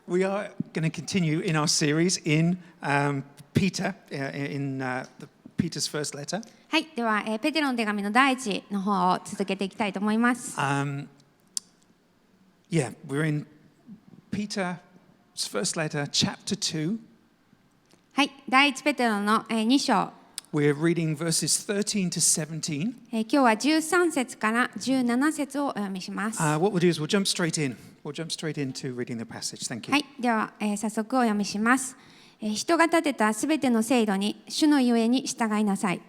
We are going to continue in our series in Peter, in Peter's first letter. はい、では、ペテロの手紙の第一の方を続けていきたいと思います。Yeah, we're in Peter's first letter, chapter 2. はい、第一ペテロの2章。We're reading verses 13 to 17. 今日は13節から17節をお読みします。What we'll do is we'll jump straight in. We'll jump straight into reading the passage. Thank you. はい、では、早速お読みします。人が立てたすべての制度に主のゆえに従いなさい。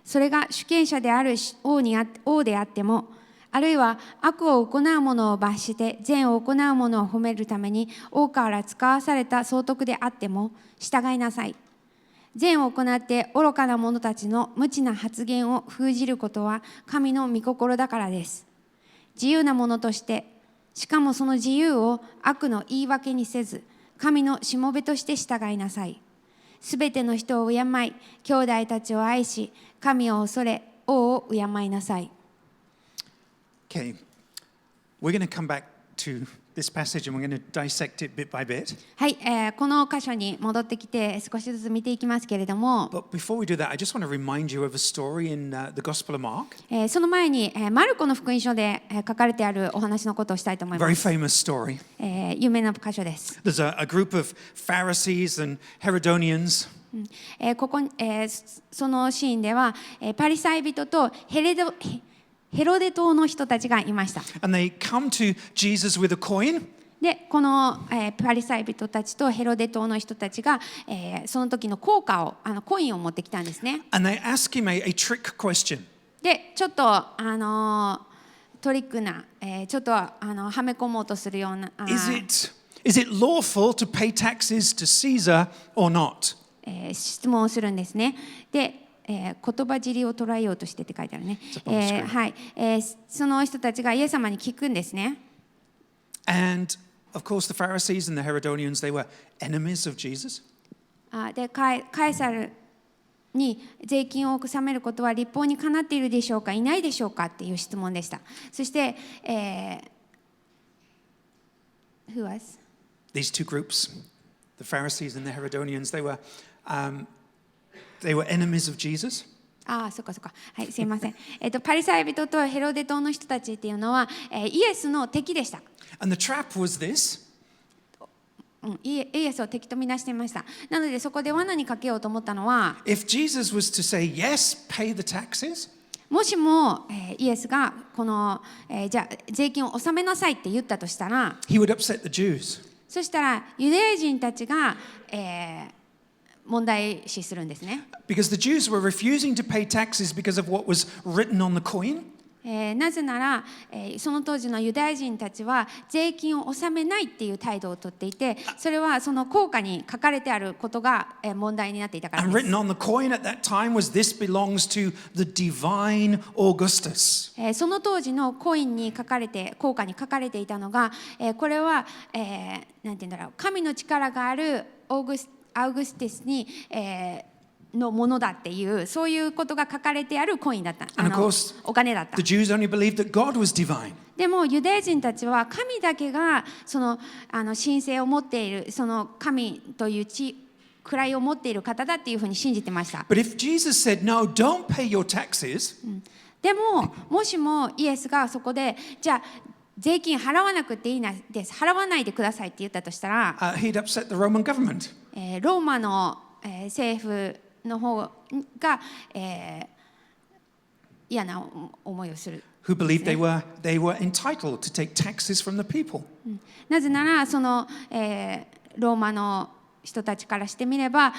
それが主権者である王であっても、あるいは悪を行う者を罰して善を行う者を褒めるために王から使わされた総督であっても従いなさい。善を行って愚かな者たちの無知な発言を封じることは神の御心だからです。自由な者として、しかもその自由を悪の言い訳にせず、神のしもべとして従いなさい。すべての人を敬い、兄弟たちを愛し、神を恐れ、王を敬いなさい。Okay, we're going to come back to this passage and we're going to dissect it bit by bit. はい、この箇所に戻ってきて少しずつ見ていきますけれども、But before we do that, I just want to remind you of a story in the Gospel of Mark. その前に、マルコの福音書で書かれてあるお話のことをしたいと思いま Very す。famous story. 有名な箇所です。There's a group of Pharisees and Herodians. そのシーンでは、パリサイ人とヘロデ島の人たちがいました。And they come to Jesus with a coin. で、この、パリサイ人たちとヘロデ島の人たちが、その時の硬貨をコインを持ってきたんですね。And they ask him a trick question. で、ちょっとトリックな、ちょっとはめ込もうとするような。Is it lawful to pay taxes to Caesar or not? 質問をするんですね。で、言葉尻を捉えようとしてって書いてあるね。はい、その人たちがイエス様に聞くんですね。And of course, the Pharisees and the Herodians, they were enemies of Jesus. で、カエサルに税金を納めることは立法にかなっているでしょうか、いないでしょうかっていう質問でした。そして、Who was? These two groups, the Pharisees and the Herodians, they were enemies of Jesus. そっかそっか。はい、すいません。パリサイ人とヘロデ島の人たちっていうのは、イエスの敵でした。And the trap was this. イエスを敵とみなしていました。なのでそこで罠にかけようと思ったのは、If Jesus was to say, yes, pay the taxes, もしも、イエスがこの、じゃあ税金を納めなさいって言ったとしたら、he would upset the Jews. そしたらユダヤ人たちが、問題視するんですね。Because the Jews were refusing to pay taxes because of what was written on the coin. なぜなら、その当時のユダヤ人たちは税金を納めないっていう態度をとっていて、それはその硬貨に書かれてあることが問題になっていたからです。And written on the coin at that time was this belongs to the divine Augustus. その当時のコインに書かれて、硬貨に書かれていたのが、これは、なんていうんだろう、神の力があるアウグスティスに、のものだっていうそういうことが書かれてあるコインだった。お金だった。The Jews only believed that God was divine. でもユダヤ人たちは神だけがその神性を持っている、その神という位を持っている方だっていうふうに信じてました。But if Jesus said, no, don't pay your taxes, でももしもイエスがそこでじゃあ税金払わなくていいなです、払わないでくださいって言ったとしたら、he'd upset the Roman government. ローマの、政府の方が、嫌な思いをする。Who believed they were entitled to take taxes from the people. なぜならその、ローマの人たちからしてみれば、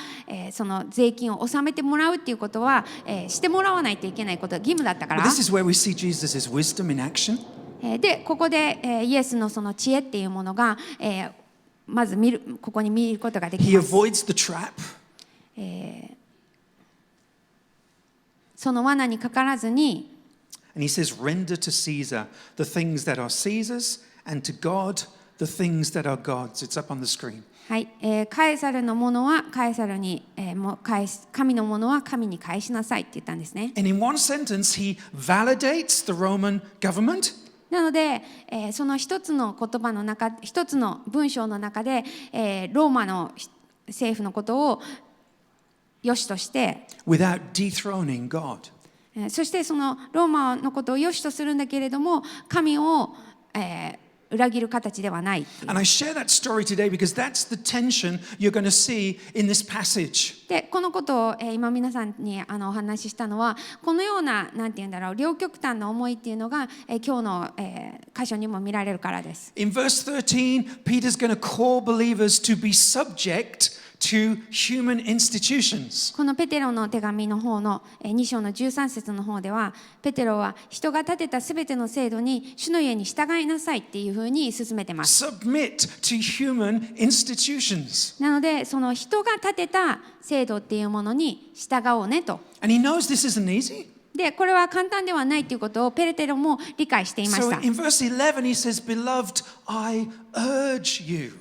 その税金を納めてもらうっていうことは、してもらわないといけないことが義務だったから。But this is where we see Jesus' wisdom in action. でここで、イエスのその知恵っていうものが、まずここに見ることができます。He avoids the trap. その罠にかからずに、And he says, render to Caesar the things that are Caesar's, and to God the things that are God's. It's up on the screen. はい、カエサルのものはカエサルに、神のものは神に返しなさいって言ったんですね。And in one sentence, he validates the Roman government. なので、その一つの言葉の中、一つの文章の中で、ローマの政府のことを良しとして、without dethroning God. そしてそのローマのことを良しとするんだけれども、神を、裏切る形ではない。And I share that story today because that's the tension you're going to see in this passage. で、このことを、今皆さんにお話ししたのは、このような、なんて言うんだろう、両極端な思いっていうのが、今日の、箇所にも見られるからです。In verse 13, Peter's going to call believers to be subject to human institutions. このペテロの手紙の方の2章の13節の方では、ペテロは人が立てたすべての制度に主の家に従いなさいっていうふうに進めてます。Submit to human institutions. なので、その人が立てた制度っていうものに従おうねと。And he knows this isn't easy. で、これは簡単ではないということをペテロも理解していました。So in verse 11 he says, Beloved, I urge you.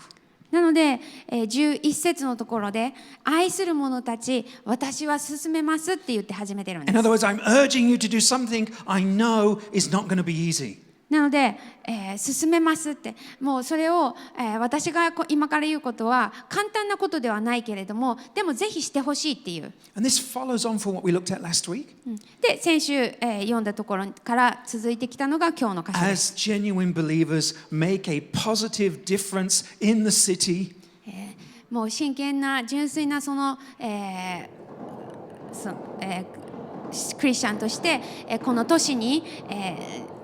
なので、11節のところで、愛する者たち、私は進めますって言って始めてるんで In す。 other words, I'm urging you to do something I know is not going to be easy. なので、進めますって、もうそれを、私が今から言うことは簡単なことではないけれども、でもぜひしてほしいっていう。And this follows on from what we looked at last week. で、先週、読んだところから続いてきたのが今日の箇所です。 As genuine believers make a positive difference in the city, もう真剣な純粋なその、クリスチャンとして、この都市に、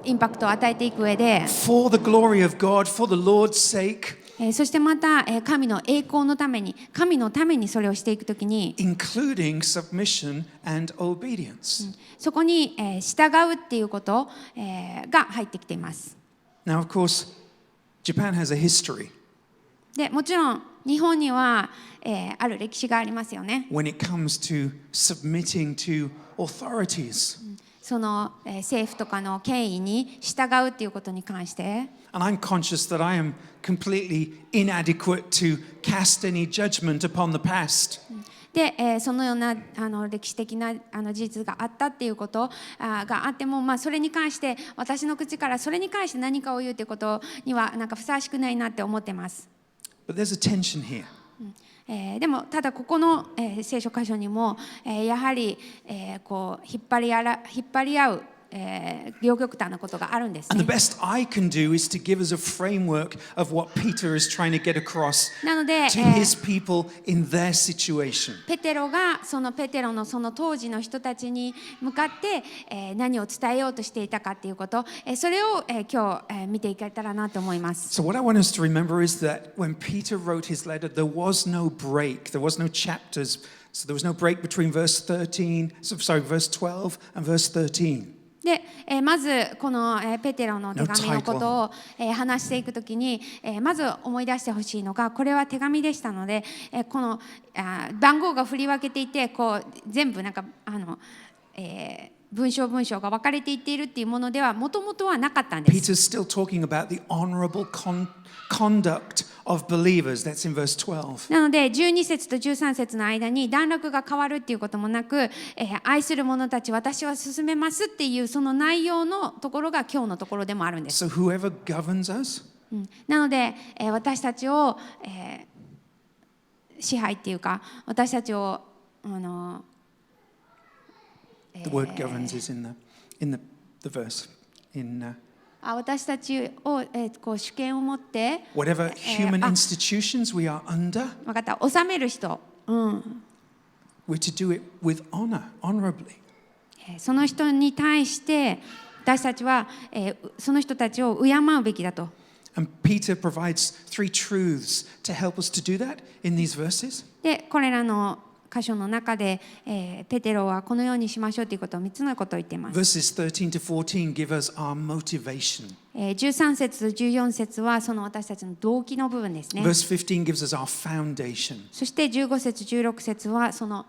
インパクトを与えていく上で、 for the glory of God, for the Lord's sake, そしてまた、神の栄光のために、神のためにそれをしていくときに、 including submission and obedience. そこに、従うっていうこと、が入ってきています。 Now, of course, Japan has a history で、もちろん日本には、ある歴史がありますよね。 when it comes to submitting to authorities. その、政府とかの権威に従うっていうことに関して。 And I'm conscious that I am completely inadequate to cast any judgment upon the past. で、そのような歴史的な事実があったっていうことがあっても、それに関して私の口からそれに関して何かを言うということにはなんかふさわしくないなって思ってます。 But there's a tension here. でもただここの、聖書箇所にも、やはり、こう引っ張り合う、両極端なことがあるんですね。 And the best I can do is to give us a framework of what Peter is trying to get across なので、 to his people in their situation. ペテロがペテロのその当時の人たちに向かって、何を伝えようとしていたかっていうこと、それを、今日、見ていけたらなと思います。 So what I want us to remember is that when Peter wrote his letter, there was no break, there was no chapters. So there was no break between verse 12 and verse 13. で、まずこの、ペテロの手紙のことを、話していくときに、まず思い出してほしいのが、これは手紙でしたので、この番号が振り分けていて、こう全部なんか文章が分かれていっているっていうものではもともとはなかったんです。 Peter's still talking about the honorable conduct of believers. That's in verse 12. なので12節と13節の間に段落が変わるっていうこともなく、愛する者たち私は進めますっていうその内容のところが今日のところでもあるんです。 So whoever governs us, なので、私たちを、支配っていうか私たちをthe word governs is in the verse. In 私たちを、こう主権を持って、whatever human institutions we are under, 分かった、治める人、we're to do it with honorably. その人に対して私たちは、その人たちを敬うべきだと。And Peter provides 3 truths to help us to do that in these verses. で、これらの箇所の中で、ペテロはこのようにしましょうということを3つのことを言っています。Verses 13 to 14 give us our motivation. 13節と14節はその私たちの動機の部分ですね。Verse 15 gives us our foundation. そして15節16節はその、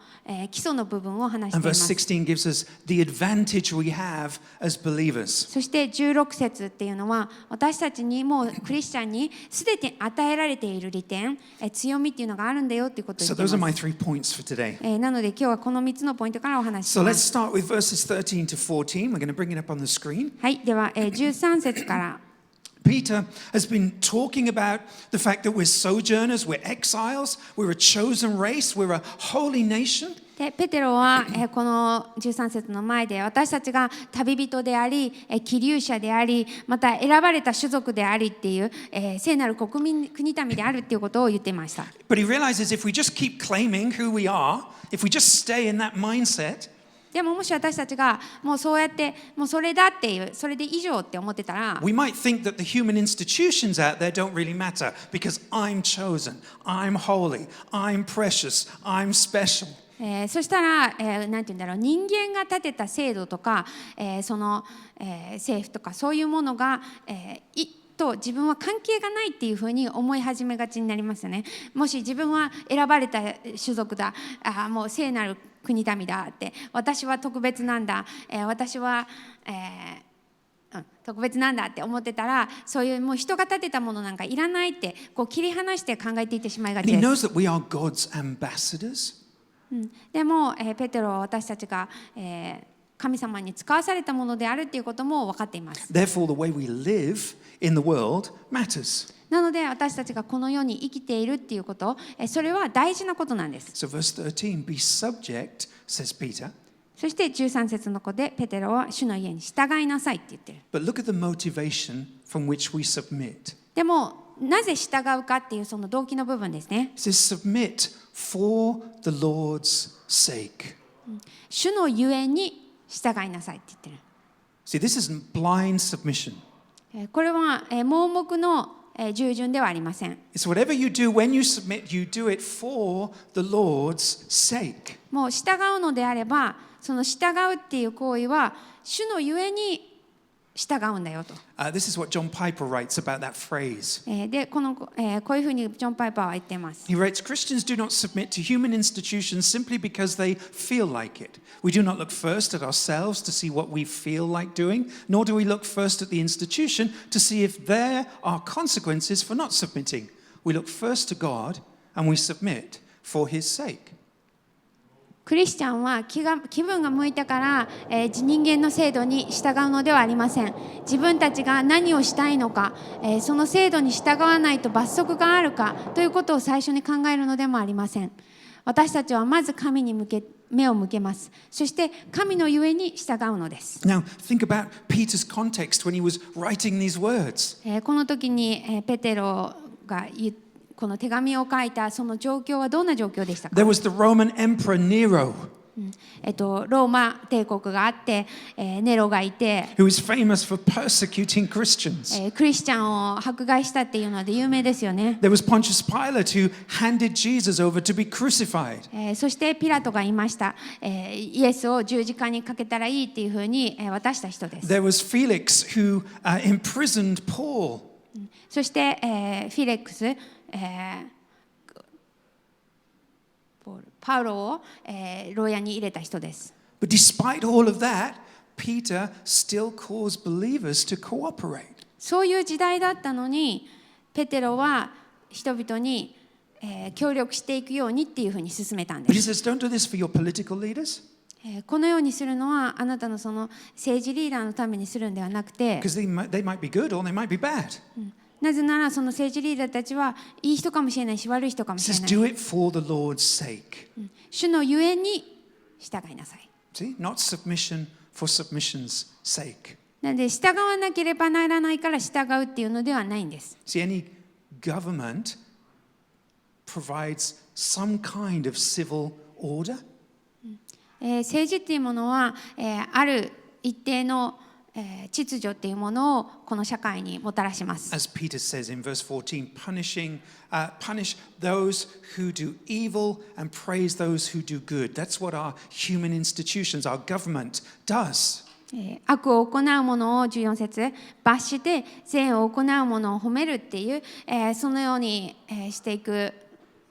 基礎の部分を話してい And ま verse す。 16 gives us the advantage we have as believers. そして16節っていうのは私たちにもうクリスチャンにすでに与えられている利点、強みっていうのがあるんだよっていうことを So 言ってい those are ま my す。 3 points for today. なので今日はこの3つのポイントからお話しし So ま let's す。 start with verses 13 to 14. We're going to bring it up on the screen. はい、では13節かから。Peter has been talking about the fact that we're sojourners, we're exiles, we're a chosen race, we're a holy nation. でペテロは、この13節の前で私たちが旅人であり、寄留者であり、また選ばれた種族でありっていう、聖なる国民であるっていうことを言っていました。But he realizes if we just keep claiming who we are, if we just stay in that mindset, でももし私たちがもうそうやってもうそれだっていうそれで以上って思ってたら we might think that the human institutions out there don't really matter because I'm chosen, I'm holy, I'm precious, I'm special. そしたら、なんていうんだろう人間が立てた制度とか、その、政府とかそういうものが、と自分は関係がないっていうふうに思い始めがちになりますよね。もし自分は選ばれた種族だ、もう聖なる国民だって、私は特別なんだ、私は、特別なんだって思ってたら、そういうもう人が立てたものなんかいらないってこう切り離して考えていってしまいがち And he で knows す。that we are God's ambassadors. でも、ペテロは私たちが、神様に使わされたものであるっていうことも分かっています。Therefore, the way we live in the world matters. なので私たちがこの世に生きているっていうこと、それは大事なことなんです。So verse 13, be subject, says Peter. そして13節の子でペテロは主の家に従いなさいって言ってる。But look at the motivation from which we submit. でもなぜ従うかっていうその動機の部分ですね。It says submit for the Lord's sake. 主のゆえに従いなさいって言ってる。See, this isn't blind submission. これは盲目の従順ではありません。It's whatever you do when you submit, you do it for the Lord's sake. もう従うのであれば、その従うっていう行為は主のゆえに従うんだよと。This is what John Piper writes about that phrase. で、こういうふうにジョン・パイパーは言っています。He writes, Christians do not submit to human institutions simply because they feel like it. We do not look first at ourselves to see what we feel like doing, nor do we look first at the institution to see if there are consequences for not submitting. We look first to God and we submit for His sake. クリスチャンは気分が向いたから、人間の制度に従うのではありません。自分たちが何をしたいのか、その制度に従わないと罰則があるかということを最初に考えるのでもありません。私たちはまず神に目を向けます。そして神のゆえに従うのです。Now, think about Peter's context when he was writing these words. この時に、ペテロがこの手紙を書いたその状況はどんな状況でしたか？ There was the Roman Emperor Nero, ローマ帝国があって、ネロがいて、who was famous for persecuting Christians. クリスチャンを迫害したっていうので有名ですよね。There was Pontius Pilate who handed Jesus over to be crucified. そしてピラトが言いました、イエスを十字架にかけたらいいっていうふうに渡した人です。 There was Felix who imprisoned Paul. そして、フィレックス、パウロを、牢屋に入れた人です。But despite all of that, Peter still calls believers to cooperate. そういう時代だったのに、ペテロは人々に、協力していくようにっていうふうに進めたんで But he す。 says, don't do this for your political leaders, このようにするのはあなたのその政治リーダーのためにするんではなくて、 because they might be good or they might be bad. なぜならその政治リーダーたちはいい人かもしれないし悪い人かも He しれ says, ない。 do it for the Lord's sake. 主のゆえに従いなさい。 See, not submission for submission's sake. なので従わなければならないから従うっていうのではないんです。 See, any government provides some kind of civil order. 政治っていうものは、ある一定の秩序っていうものをこの社会にもたらします。 As Peter says in verse 14, punish those who do evil and praise those who do good. That's what our human institutions, our government does. 悪を行う者を14節罰して善を行う者を褒めるっていう、そのようにしていく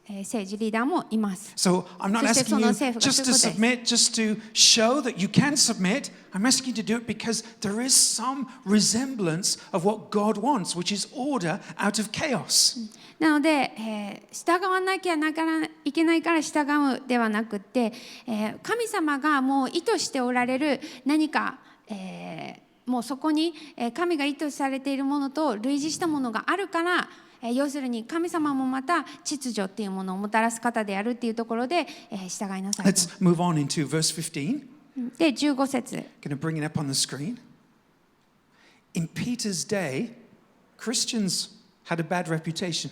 政治リーダーもいます。 So I'm not asking you just to submit, just to show that you can submit. I'm asking you to do it because there is some resemblance of what God wants, which is order out of chaos. なので、従わなきゃいけないから従うではなくて、神様がもう意図しておられる何か、もうそこに神が意図されているものと類似したものがあるから、要するに神様もまた秩序っていうものをもたらす方であるっていうところで従いなさいと。 Let's move on into verse 15. で15節 Going to bring it up on the screen. In Peter's day, Christians had a bad reputation.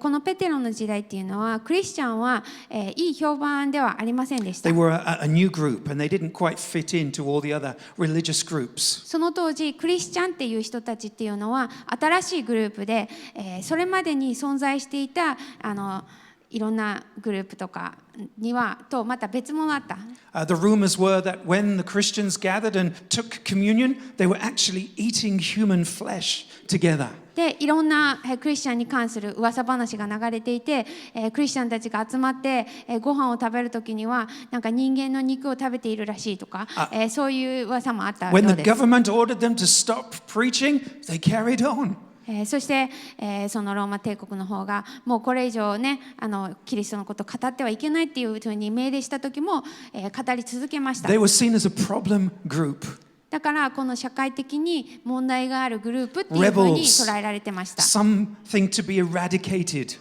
このペテロの時代っていうのはクリスチャンはいい評判ではありませんでした。 They were a new group and they didn't quite fit into all the other religious groups. その当時クリスチャンっていう人たちっていうのは新しいグループで、それまでに存在していたいろんなグループとかにはとまた別物だった。The rumors were that when the Christians gathered and took communion, they were actually eating human flesh together. でいろんなクリスチャンに関する噂話が流れていて、クリスチャンたちが集まってご飯を食べるときにはなんか人間の肉を食べているらしいとか、そういう噂もあったよう When で the す。 government ordered them to stop preaching, they carried on. そして、そのローマ帝国の方がもうこれ以上ねキリストのことを語ってはいけないっていうふうに命令した時も、語り続けました。 They were seen as a problem group. だからこの社会的に問題があるグループっていうふうに捉えられてました。 Something to be eradicated.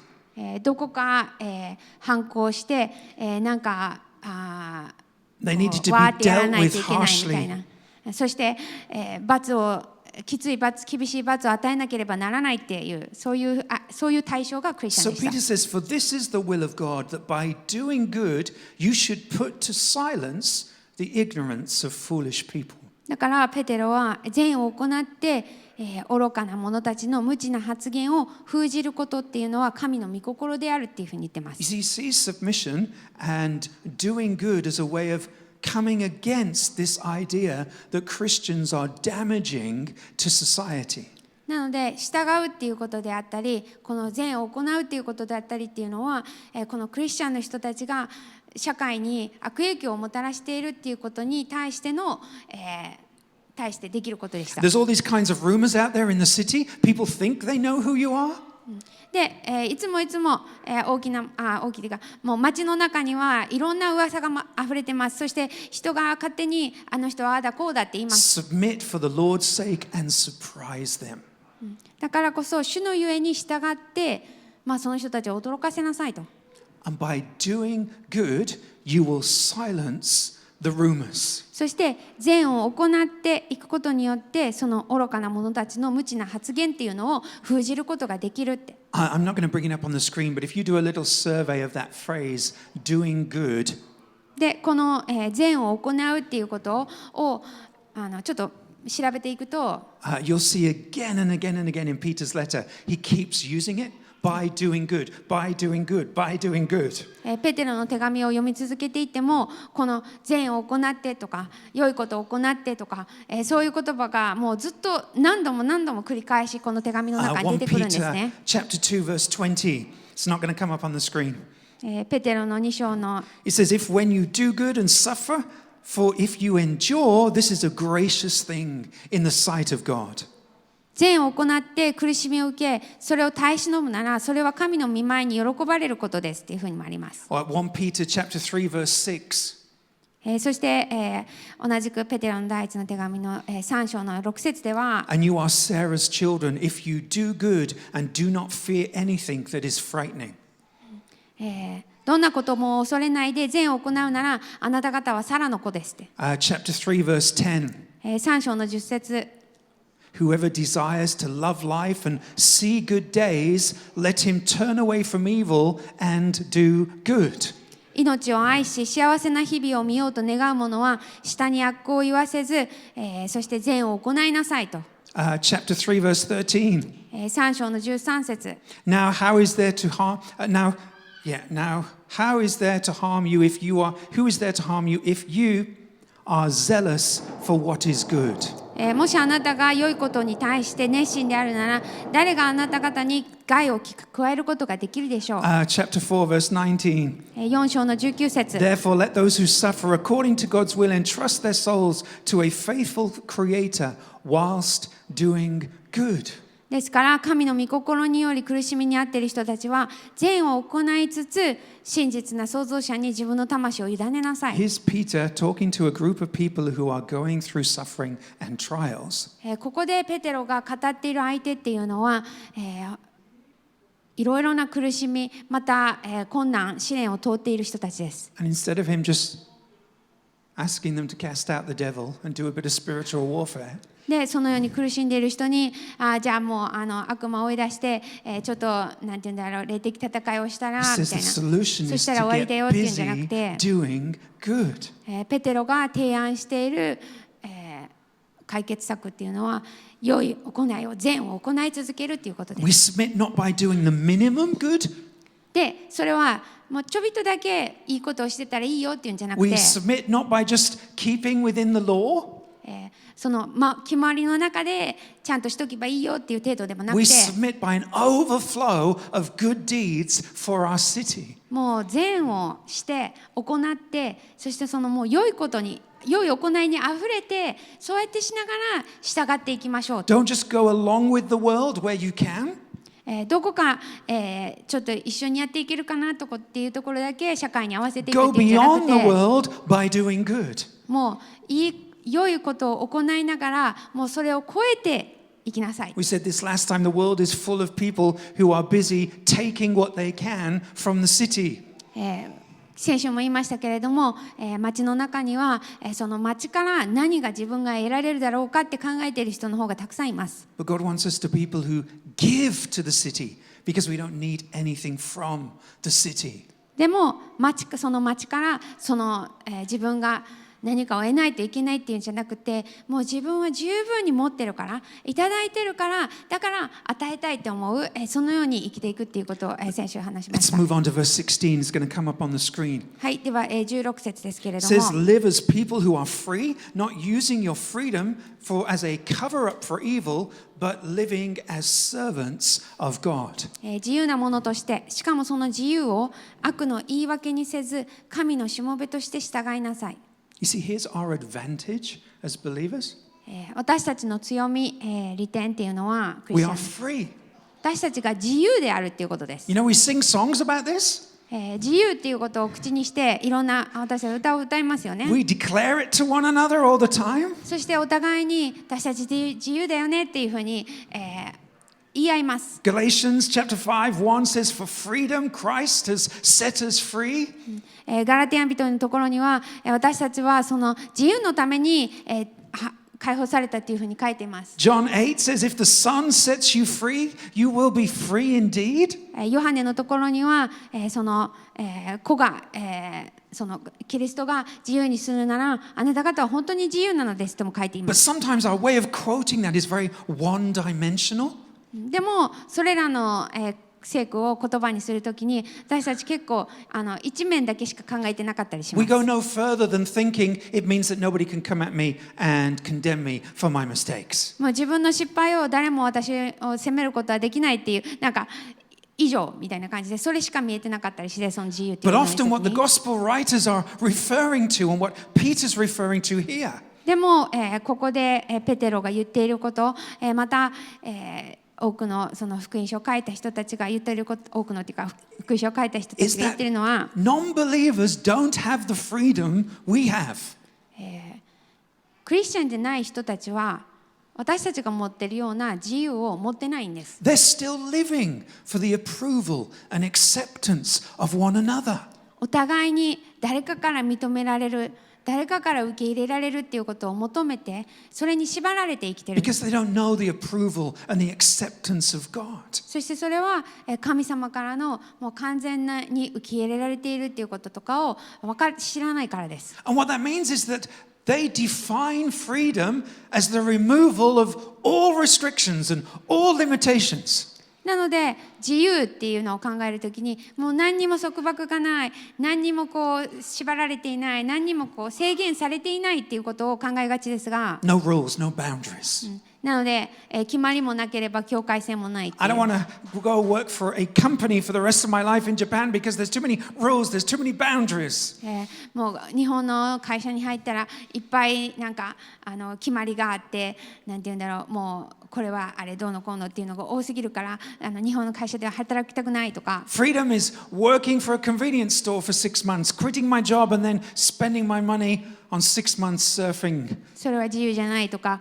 どこか、反抗して、なんかThey needed to わー be ってやら dealt ないと with いけないみたい harshly. な。そして、罰をきつい罰、厳しい罰を与えなければならないっていうそういう対象がクリスチャ So ンでした。 Peter says, For this is the will of God, that by doing good you should put to silence the ignorance of foolish people. だからペテロは善を行って、愚かな者たちの無知な発言を封じることっていうのは神の御心であるっていうふうに言ってます。 He sees submission and doing good as a way of coming against this idea that Christians are damaging to society. なので従うっていうことであったりこの善を行うっていうことであったりっていうのは、このクリスチャンの人たちが社会に悪影響をもたらしているっていうことに対してできることでした。 There's all these kinds of rumors out there in the city. People think they know who you are. で、いつも、大きいというかもう街の中にはいろんな噂が溢れてます。そして人が勝手にあの人はああだこうだって言います。 Submit for the Lord's sake and surprise them. だからこそ主のゆえに従って、その人たちを驚かせなさいと。 And by doing good, you will silence the rumors. そして善を行っていくことによってその愚かな者たちの無知な発言っていうのを封じることができるって。 I'm not going to bring it up on the screen, but if you do a little survey of that phrase, doing good, でこの善を行うっていうことをちょっと調べていくと、you'll see again and again and again in Peter's letter, he keeps using it. By doing good, by doing good, by doing good. ペテロの手紙を読み続けていってもこの善を行ってとか良いことを行ってとか、そういう言葉がもうずっと何度も繰り返しこの手紙の中に出てくるんですね。 1 Peter chapter 2 verse 20. It's not going to come up on the screen. ペテロの2章の It says, if when you do good and suffer, for if you endure, this is a gracious thing in the sight of God. 善を行って苦しみを受けそれを耐え忍ぶならそれは神の御前に喜ばれることですっていうふうにもあります。 Or 1 Peter chapter 3 verse 6. そして、同じくペテロの第一の手紙の3章の6節では And you are Sarah's children if you do good and do not fear anything that is frightening. どんなことも恐れないで善を行うならあなた方はサラの子ですって。Chapter 3 verse 10. 3章の10節 Whoever desires to love life and see good days, let him turn away from evil and do good. 命を愛し幸せな日々を見ようと願う者は下に悪行を言わせず、そして善を行いなさいと。Chapter 3 verse 13. 3章の13節 Now how is there to harm how is there to harm you if you are who is there to harm you if you are zealous for what is good? もしあなたが良いことに対して熱心であるなら誰があなた方に害を加えることができるでしょう。Chapter 4 verse 19. 4章の19節 Therefore let those who suffer according to God's will entrust their souls to a faithful creator whilst doing good. ですから神の御心により苦しみにあっている人たちは善を行いつつ真実な創造者に自分の魂を委ねなさい。 Here's Peter talking to a group of people who are going through suffering and trials. ここでペテロが語っている相手っていうのは、いろいろな苦しみまた、困難試練を通っている人たちです。 And instead of him just asking them to cast out the devil and do a bit of spiritual warfare, でそのように苦しんでいる人にじゃあもう悪魔を追い出して、ちょっとなんていうんだろう霊的戦いをしたら he みたい says な the そ solution し is たら終わ to りだ get よっていうんじゃなく busy て、 doing good. ペテロが提案している、解決策っていうのは良い行いを善を行い続けるっていうことで We す。 submit not by doing the minimum good, でそれはもうちょびっとだけいいことをしてたらいいよっていうんじゃなく we て、 submit not by just keeping within the law, その決まりの中でちゃんとしとけばいいよっていう程度でもなく we て、 submit by an overflow of good deeds for our city. もう善をして行って、そしてそのもう良いことに良い行いにあふれて、そうやってしながら従っていきましょう。 Don't just go along with the world where you can. どこか、ちょっと一緒にやっていけるかなとかっていうところだけ社会に合わせていく Go っていうんじゃなく beyond the て、 world by doing good. もう良いことを行いながらもうそれを超えていきなさい。 We said this last time, the world is full of people who are busy taking what they can from the city. 先週も言いましたけれども、町の中には、その町から何が自分が得られるだろうかって考えている人の方がたくさんいます。 But God wants us to be people who give to the city because we don't need anything from the city. でもその町から自分が何かを得ないといけないっていうんじゃなくて、もう自分は十分に持ってるからいただいてるからだから与えたいと思う、そのように生きていくっていうことを、先週話しまし Let's た。 move on to verse 16. It's going to come up on the screen. はい、では、16節ですけれ It ども、 says, live as people who are free, not using your freedom as a cover-up for evil, but living as servants of God. 自由なものとして、しかもその自由を悪の言い訳にせず神のしもべとして従いなさい。 You see, here's our advantage as believers. 私たちの強み、利点っていうのはクリ We スチャ are ンです。 free. 私たちが自由であるっていうことです。 You know, we sing songs about this. 自由っていうことを口にしていろんな私たちは歌を歌いますよね。 We declare it to one another all the time. そしてお互いに私たち自由だよねっていうふうに、言い合います。 Galatians chapter 5:1 says, for freedom Christ has set us free. ガラテヤ人のところには私たちはその自由のために、解放されたっていうふうに書いています。 John 8 says, if the Son sets you free, you will be free indeed. ヨハネのところには、その、子が、そのキリストが自由にするならあなた方は本当に自由なのですとも書いていま But す。 sometimes our way of quoting that is very one-dimensional. でもそれらの、聖句を言葉にするときに私たち結構一面だけしか考えてなかったりしま We す。 go no further than thinking it means that nobody can come at me and condemn me for my mistakes. もう自分の失敗を誰も私を責めることはできないっていうなんか以上みたいな感じでそれしか見えてなかったりしてその自由っていう But の often what the に gospel writers are referring to and what Peter's referring to here でも、ここで、ペテロが言っていること、また、多くのその福音書を書いた人たちが言っていること多くのっていうか福音書を書いた人た is ちが言っているの that は non-believers don't have the freedom we have. クリスチャンでない人たちは私たちが持っているような自由を持ってないんです。 They're still living for the approval and acceptance of one another. お互いに誰かから認められる誰かから受け入れられるっていうことを求めてそれに縛られて生きてる。 Because they don't know the approval and the acceptance of God. そしてそれは神様からのもう完全に受け入れられているっていうこととかを知らないからです。 And what that means is that they define freedom as the removal of all restrictions and all limitations. なので自由っていうのを考えるときにもう何にも束縛がない何にもこう縛られていない何にもこう制限されていないっていうことを考えがちですが、No rules, no boundaries. なので、決まりもなければ境界線もないってい I う don't want to go work for a company for the rest of my life in Japan because there's too many rules, there's too many boundaries. もう日本の会社に入ったらいっぱいなんか決まりがあって、なんていうんだろう、もうこれはあれどうのこうのっていうのが多すぎるから日本の会社では働きたくないとか。Freedom is working for a convenience store for 6 months, quitting my job and then spending my money on 6 months surfing. それは自由じゃないとか、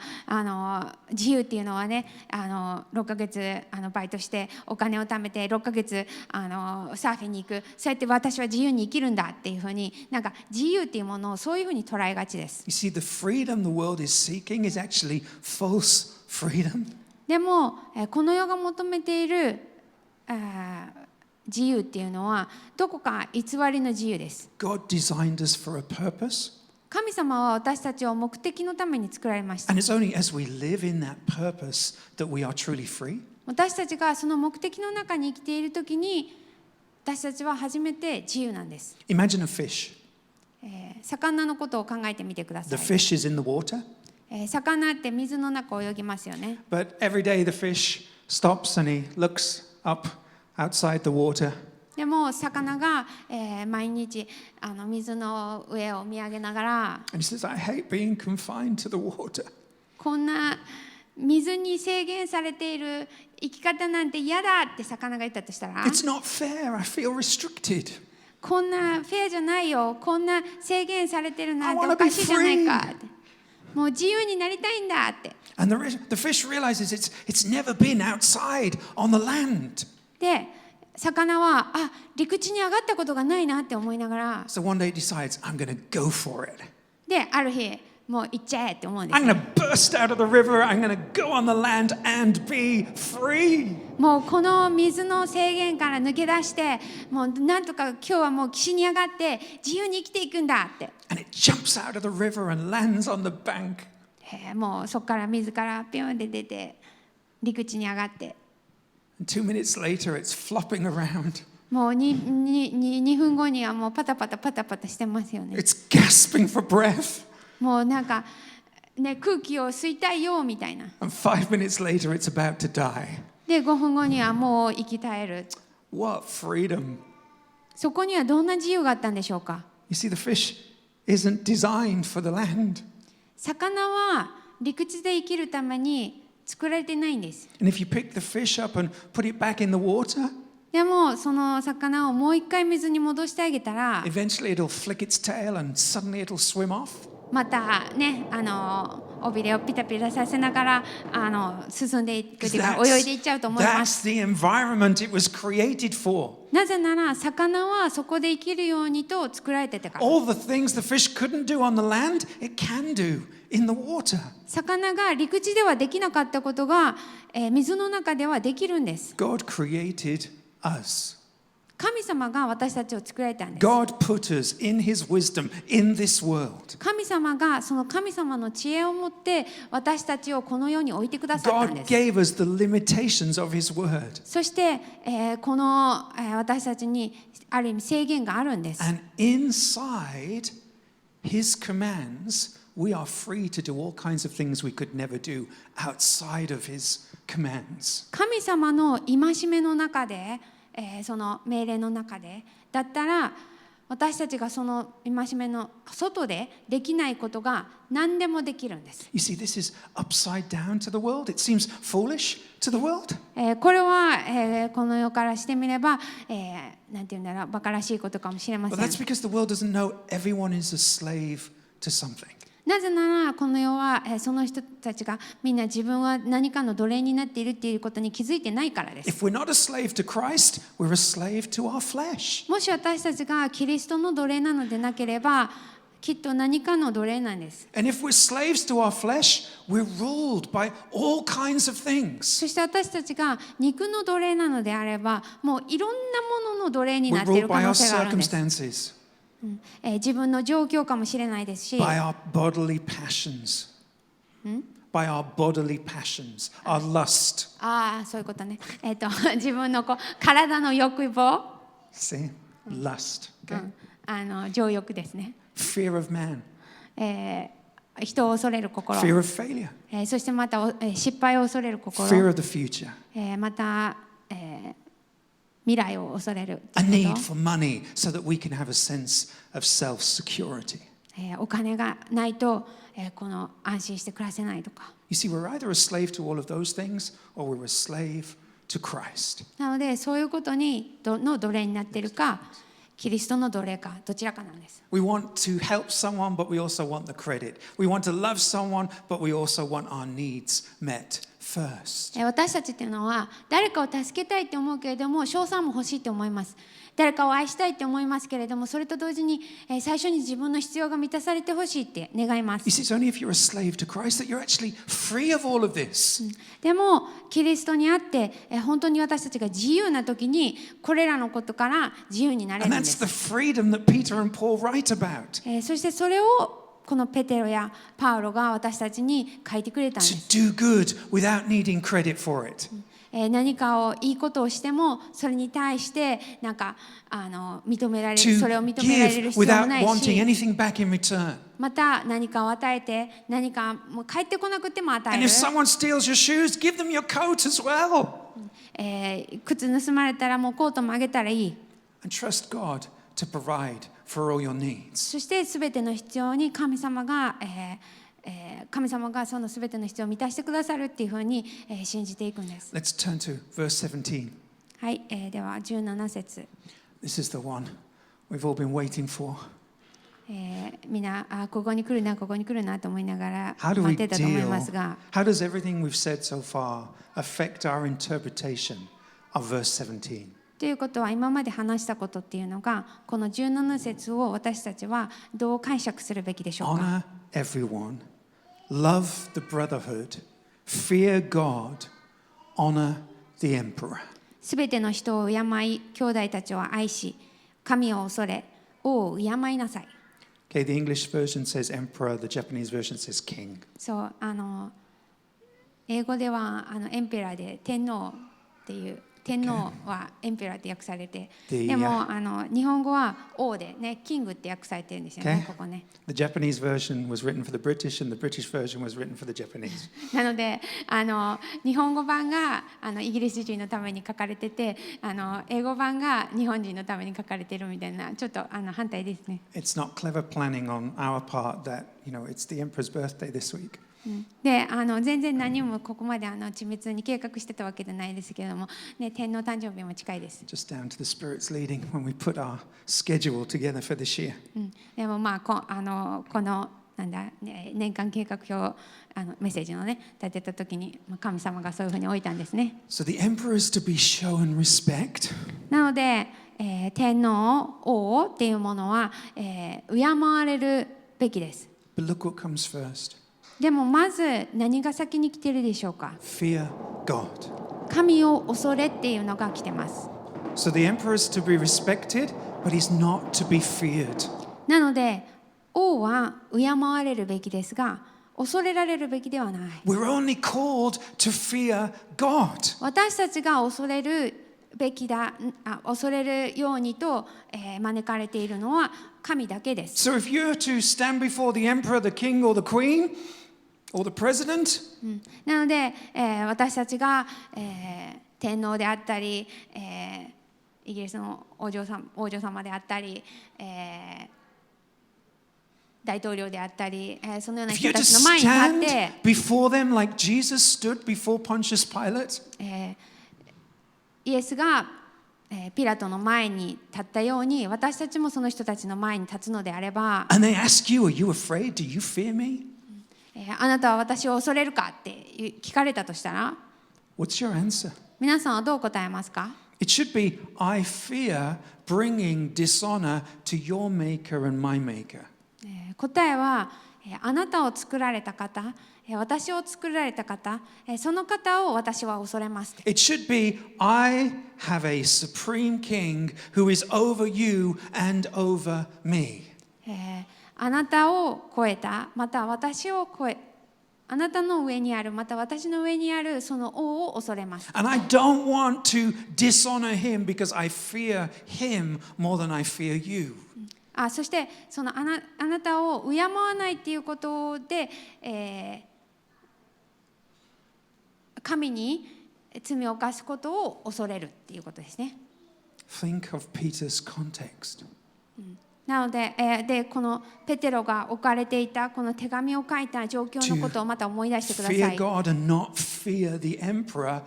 自由っていうのはね、6ヶ月バイトしてお金を貯めて6ヶ月サーフィンに行く、そうやって私は自由に生きるんだっていうふうに、なんか自由っていうものをそういうふうに捉えがちです。You see, the freedom the world is seeking is actually false freedom. でもこの世が求めている自由っていうのはどこか偽りの自由です。 God designed us for a purpose. 神様は私たちを目的のために作られました。 And it's only as we live in that purpose that we are truly free. 私たちがその目的の中に生きているときに、私たちは初めて自由なんです。 Imagine a fish. 魚のことを考えてみてくださ The い。 fish is in the water, 魚って水の中を泳ぎますよね。 but every day the fish stops and he looks up outside the water. でも魚が、毎日水の上を見上げながら、 And he says, I hate being confined to the water. こんな水に制限されている生き方なんて嫌だって魚が言ったとしたら、 It's not fair. I feel restricted. こんなフェアじゃないよ、こんな制限されてるなんて I wanna おかしいじゃないか be free. って、もう自由になりたいんだって。 And the fish realizes it's never been outside on the land. で魚は陸地に上がったことがないなって思いながら、 So one day it decides, I'm going to go for it. である日もう行っちゃえって思うんです I'm going to burst out of the river. I'm going to go on the land and be free. もうこの水の制限から抜け出して、もうなんとか今日はもう岸に上がって自由に生きていくんだって。 And it jumps out of the river and lands on the bank. もうそこから水からピョンって出て陸地に上がって、 And 2 minutes later, it's flopping around. もう2分後にはもうパタパタパタパタしてますよね。 It's gasping for breath. もうなんか、ね、空気を吸いたいよみたいな。 And 5 minutes later, it's about to die. で5分後にはもう息絶える。 What freedom. そこにはどんな自由があったんでしょうか。 You see, the fish isn't designed for the land. 魚は陸地で生きるために作られてないんです。 And if you pick the fish up and put it back in the water, でもその魚をもう一回水に戻してあげたら、 eventually it'll flick its tail and suddenly it'll swim off. またね、尾びれをピタピタさせながら進んでいくというか泳いでいっちゃうと思います。 That's the environment it was created for. なぜなら魚はそこで生きるようにと作られてたから。 All the things the fish couldn't do on the land, it can do in the water. 魚が陸地ではできなかったことが、水の中ではできるんです。 God created us. 神様が私たちを作られたんです。 God put us in His wisdom in this world. 神様がその神様の知恵を持って私たちをこの世に置いてくださったん God です。 gave us the limitations of His word. そして、この、私たちにある意味制限があるんです。 And inside His commands, we are free to do all kinds of things we could never do outside of His commands. 神様の戒めの中で、その命令の中でだったら、私たちがその戒めの外でできないことが何でもできるんです。 You see, this is upside down to the world. It seems foolish to the world. これは、この世からしてみれば、なんていうんだろう、馬鹿らしいことかもしれませ But ん。 that's because the world doesn't know everyone is a slave to something. なぜならこの世は、その人たちがみんな自分は何かの奴隷になっているっていうことに気づいてないからです。 If we're not a slave to Christ, we're a slave to our flesh. もし私たちがキリストの奴隷なのでなければ、きっと何かの奴隷なんです。 And if we're slaves to our flesh, we're ruled by all kinds of things. そして私たちが肉の奴隷なのであれば、もういろんなものの奴隷に We're なってい ruled る by 可 our 能性があるんです。 circumstances, 自分の状況かもしれないですし、 by our bodily passions. By our bodily passions, our lust. そういうことね。自分の体の欲望、See? Lust. Okay? 情欲ですね。Fear of man. 人を恐れる心、 fear of failure, そしてまた失敗を恐れる心、 fear of the future, また、未来を恐れる a need for money so that we can have a sense of self-security. お金がないと、この安心して暮らせないとか。 You see, we're either a slave to all of those things or we're a slave to Christ. なのでそういうことの奴隷になっているか、キリストの奴隷か、どちらかなんです。 We want to help someone, but we also want the credit. We want to love someone, but we also want our needs met first. 私たちっていうのは誰かを助けたいって思うけれども、賞賛も欲しいと思います。誰かを愛したいって思いますけれども、それと同時に最初に自分の必要が満たされてほしいって願います。 You see, it's only if you're a slave to Christ that you're actually free of all of this. でもキリストにあって本当に私たちが自由な時にこれらのことから自由になれる And んで that's す。 the freedom that Peter and Paul write about. そしてそれをこのペテロやパウロが私たちに書いてくれたんで To す。 do good without needing credit for it. 何かをいいことをしてもそれに対してなんか認められる、 To それを認められる give 必要も without ない wanting し、 anything back in return. また何かを与えて何かもう返ってこなくても与え And る if。someone steals your shoes, give them your coat as well. 靴盗まれたらもうコートもあげたらいい。 And trust God to provide for all your needs. そしてすべての必要に神様がそのすべての必要を満たしてくださるっていうふうに信じていくんです。 Let's turn to verse 17. はい、では17節。This is the one we've all been waiting for. みんなここに来るなここに来るなと思いながら How do 待 we ってたと思い deal? ますが、 How does everything we've said so far affect our interpretation of verse 17? ということは今まで話したことっていうのがこの17節を私たちはどう解釈するべきでしょうか。 Honor everyone, love the brotherhood, fear God, honor the emperor. すべての人を敬い、兄弟たちを愛し、神を恐れ、王を敬いなさい。Okay, the English version says emperor, the Japanese version says king. そう英語ではエンペラーで天皇っていう天皇はエンペラーって訳されて、でも日本語は王でねキングって訳されてるんですよね、 Okay. ここね。 The Japanese version was written for the British and the British version was written for the Japanese. なので日本語版がイギリス人のために書かれてて英語版が日本人のために書かれてるみたいなちょっと反対ですね。 It's not clever planning on our part that, it's the emperor's birthday this week. で全然何もここまで緻密に計画してたわけじゃないですけれども、ね、天皇誕生日も近いです。 Just down to the Spirit's leading when we put our schedule together for this year. でもこの年間計画表メッセージのね立てた時に神様がそういうふうに置いたんですね。 So the emperor is to be shown respect. なので、天皇王っていうものは、敬われるべきです。 But look what comes first. でもまず何が先に来てるでしょうか。 Fear God. 神を恐れっていうのが来てます。 So the emperor is to be respected, but he's not to be feared. なので王は敬われるべきですが恐れられるべきではない。 We're only called to fear God. 私たちが恐れるべきだ、恐れるようにと、招かれているのは神だけです。 So if you're to stand before the emperor, the king, or the queen, or the president, なので、私たちが、天皇であったり、イギリスの王女様であったり、大統領であったり、そのような if 人 you're た to ちの前に立って stand before them like Jesus stood before Pontius Pilate, イエスが、ピラトの前に立ったように私たちもその人たちの前に立つのであれば、 and they ask you, are you afraid? Do you fear me? あなたは私を恐れるかって聞かれたとしたら What's your answer? 皆さんはどう答えますか？ It should be, I fear bringing dishonor to your maker and my maker. 答えはあなたを作られた方、私を作られた方、その方を私は恐れます。 It should be, I have a supreme king who is over you and over me. あなたを超えた、また私を超え、あなたの上にある、また私の上にあるその王を恐れます。 And I don't want to dishonor him because I fear him more than I fear you. そしてそのあなたを敬わないっていうことで、神に罪を犯すことを恐れるっていうことですね。Think of Peter's context. なので、このペテロが置かれていたこの手紙を書いた状況のことをまた思い出してください。 Fear God and not fear the emperor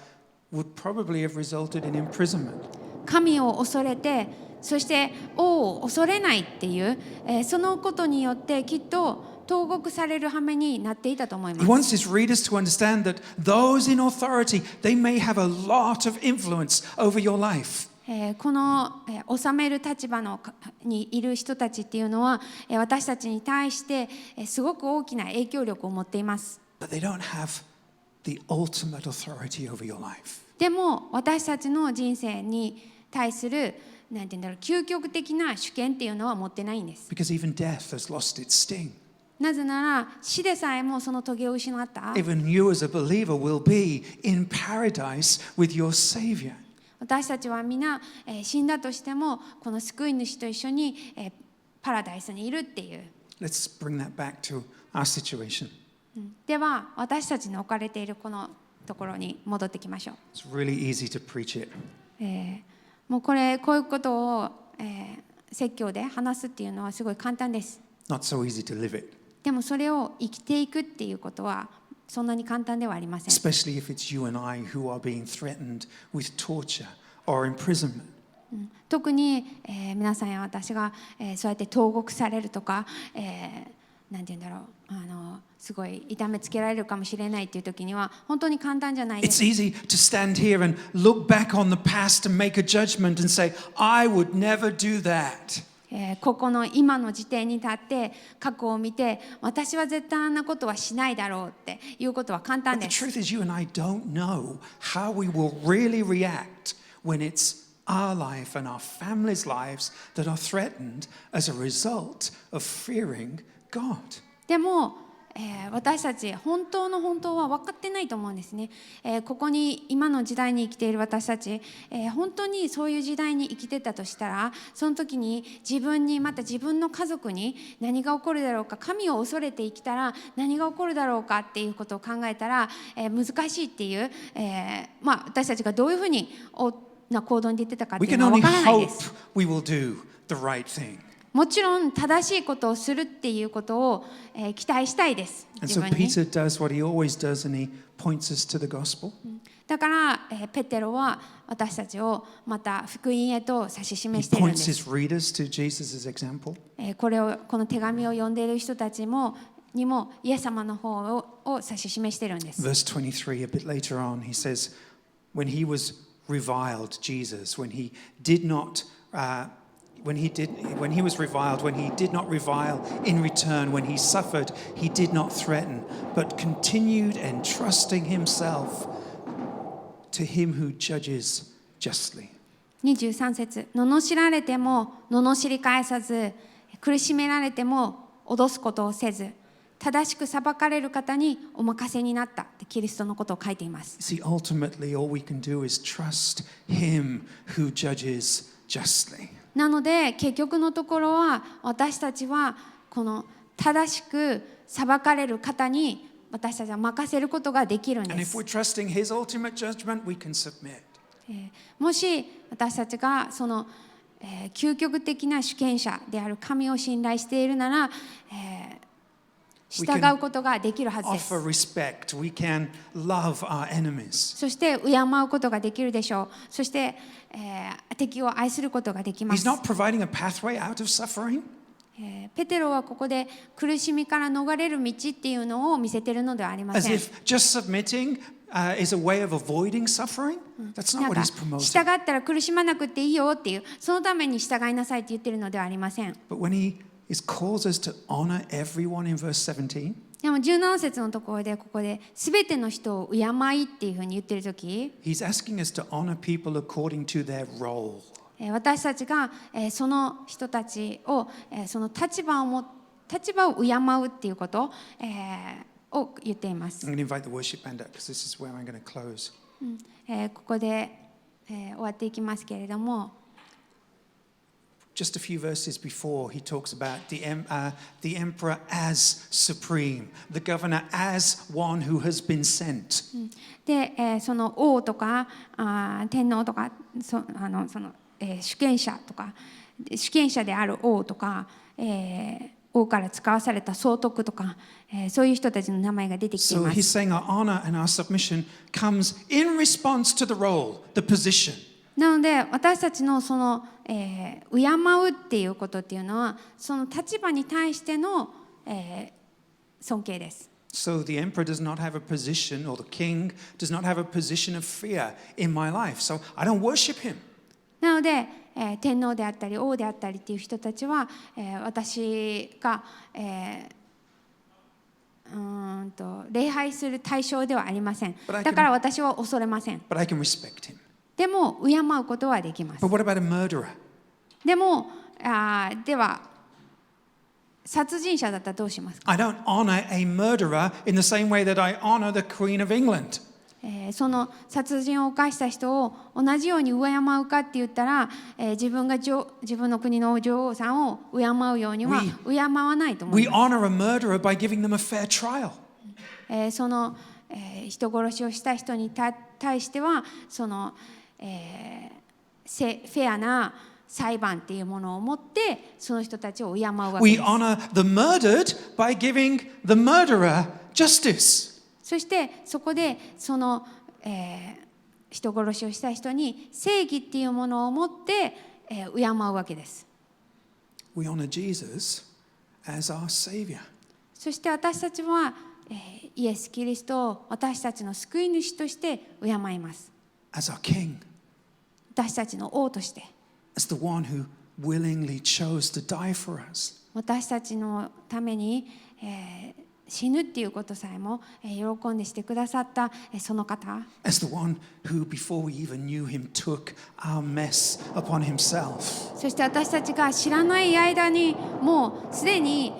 would probably have resulted in imprisonment. 神を恐れて、そして王を恐れないっていう、そのことによってきっと投獄される羽目になっていたと思いま He す。 wants his readers to understand that those in authority, they may have a lot of influence over your life. この治める立場にいる人たちっていうのは私たちに対してすごく大きな影響力を持っています。 But they don't have the ultimate authority over your life. でも私たちの人生に対するなんていうんだろう、究極的な主権っていうのは持ってないんです。 Because even death has lost its sting. なぜなら死でさえもその棘を失った。 Even you as a believer will be in paradise with your Savior. 私たちは皆、死んだとしてもこの救い主と一緒に、パラダイスにいるっていう。 Let's bring that back to our situation. では私たちの置かれているこのところに戻ってきましょう。 It's really easy to preach it. もうこういうことを、説教で話すっていうのはすごい簡単です。 Not so easy to live it. でもそれを生きていくっていうことはそんなに簡単ではありません。 Especially if it's you and I who are being threatened with torture or imprisonment. 特に、皆さんや私が、そうやって投獄されるとか、なんて言うんだろう、すごい痛めつけられるかもしれないっていう時には本当に簡単じゃないです。 It's easy to stand here and look back on the past and make a judgment and say, I would never do that. ここの今の時点に立って過去を見て私は絶対あんなことはしないだろうっていうことは簡単 But the です。 truth is you and I don't know how we will really react when it's our life and our families' lives that are threatened as a result of fearing God. でも、私たち本当は分かってないと思うんですね。ここに今の時代に生きている私たち、本当にそういう時代に生きてたとしたらその時に自分にまた自分の家族に何が起こるだろうか、神を恐れて生きたら何が起こるだろうかっていうことを考えたら、難しいっていう、私たちがどういうふうにな行動に出てたかって We いう can のは only 分からないで hope す。 we will do the right thing. もちろん正しいことをするっていうことを、期待したいです。 And 自 so 分に。 Peter does what he always does and he points us to the gospel. だから、ペテロは私たちをまた福音へと指し He 示しているんで points す。 his readers to Jesus' example. この手紙を読んでいる人たちにもイエス様の方を指し示しているんです。 Verse 23, a bit later on, he says, when he was reviled, Jesus, when he was reviled, when he did not revile in return, when he suffered, he did not threaten, but continued entrusting himself to him who judges justly. 23節、罵られても罵り返さず、苦しめられても脅すことをせず、正しく裁かれる方にお任せになったってキリストのことを書いています。 See, ultimately, all we can do is trust him who judges justly. なので結局のところは私たちはこの正しく裁かれる方に私たちは任せることができるん And で if す。 we're trusting his ultimate judgment, we can submit. もし私たちがその、究極的な主権者である神を信頼しているなら、従うことができるはずです。 Offer respect. We can love our enemies. そして敬うことができるでしょう。そして、敵を愛することができま He's す。 not providing a pathway out of suffering. ペテロはここで苦しみから逃れる道っていうのを見せているのではありま As せん。 if just submitting is a way of avoiding suffering. That's な not ん what か he's promoting. 従ったら苦しまなくていいよっていうそのために従いなさいって言ってるのではありません。 But when he calls us to honor everyone in verse 17, でも17節のところでここで全ての人を敬いっていうふうに言ってるとき、 he's asking us to honor people according to their role. 私たちがその人たちをその立場を敬うっていうことを言っています。 I'm going to invite the worship band up because this is where I'm going to close. ここで終わっていきますけれども、just a few verses before, he talks about the emperor as supreme, the governor as one who has been sent. で、その王とか天皇とか主権者とか主権者である王とか、王から使わされた総督とか、そういう人たちの名前が出てきてい So ま he's す。 saying our honor and our submission comes in response to the role, the position. なので私たちのその、敬うっていうことっていうのはその立場に対しての、尊敬です。So the emperor does not have a position, or the king does not have a position of fear in my life. So I don't worship him. なので、天皇であったり王であったりっていう人たちは、私が、礼拝する対象ではありません。だから私は恐れません。But I can respect him. でも敬うことはできます。 But what about a murderer? でもでは殺人者だったらどうしますか？ I don't honor a murderer in the same way that I honor the Queen of England. その殺人を犯した人を同じように敬うかって言ったら、自分の国の女王さんを敬うようには敬わないと思い We ます。 honor a murderer by giving them a fair trial. その、人殺しをした人に対してはその、フェアな裁判っていうものを持ってその人たちを敬うわけ We です。 honor the murdered by giving the murderer justice. そしてそこでその、人殺しをした人に正義っていうものを持って、敬うわけです。 We honor Jesus as our Savior. そして私たちは、イエス・キリストを私たちの救い主として敬います。 As our King. 私たちの王として。 As the one who willingly chose to die for us. 私たちのために、死ぬっていうことさえも、喜んでしてくださった、その方。 As the one who, before we even knew him, took our mess upon himself. そして私たちが知らない間にもうすでに、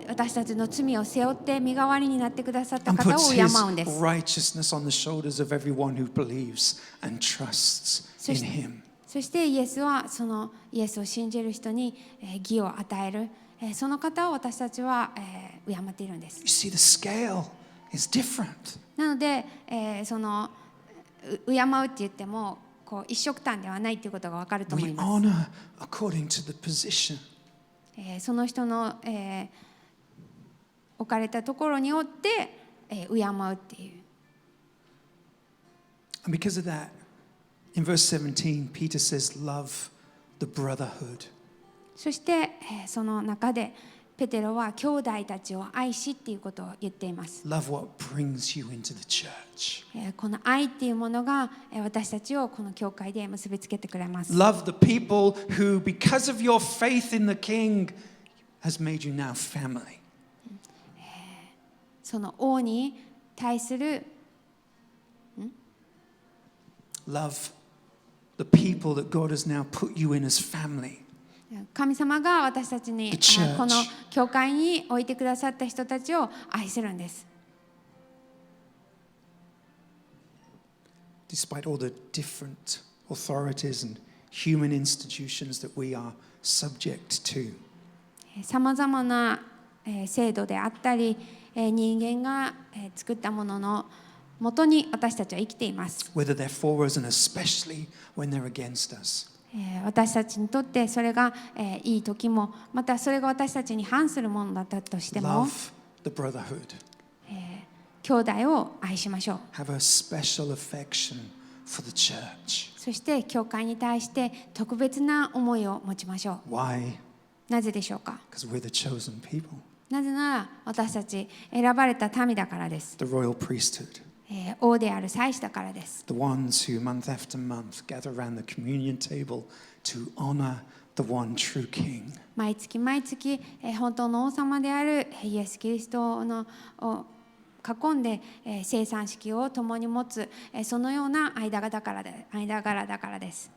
私たちの罪を背負って身代わりになってくださった And 方を puts 敬 his うんです。 righteousness on the shoulders of everyone who believes and trusts in him. そしてイエスはそのイエスを信じる人に義を与える、その方を私たちは敬っているんです。 You see, the scale is different. なので、その敬うって言ってもこう一緒くたんではないということが分かると思 We います。 honor according to the position. その人の、置かれたところによって、敬うっていう。 And because of that, in verse 17, Peter says, love the brotherhood. そして、その中でペテロは兄弟たちを愛しっていうことを言っています。 Love what brings you into the church. この愛っていうものが私たちをこの教会で結びつけてくれます。 Love the people who, because of your faith in the King, has made you now family. その王に対する Love the people that God has now put you in as family. 神様が私たちに The church. この教会に置いてくださった人たちを愛するんです。 Despite all the different authorities and human institutions that we are subject to. さまざまな制度であったり人間が作ったもののもとに私たちは生きています。 Whether they're for us and especially when they're against us. 私たちにとってそれがいい時もまたそれが私たちに反するものだったとしても Love the brotherhood. 兄弟を愛しましょう。 Have a special affection for the church. そして教会に対して特別な思いを持ちましょう。 Why? なぜでしょうか？ Because we're the chosen people. なぜなら私たち選ばれた民だからです。 The royal priesthood. 王である祭司だからです。 The ones who month after month gather around the communion table to honor the one true King. 毎月毎月本当の王様であるイエス・キリストのを囲んで生産式を共に持つそのような間柄だからです。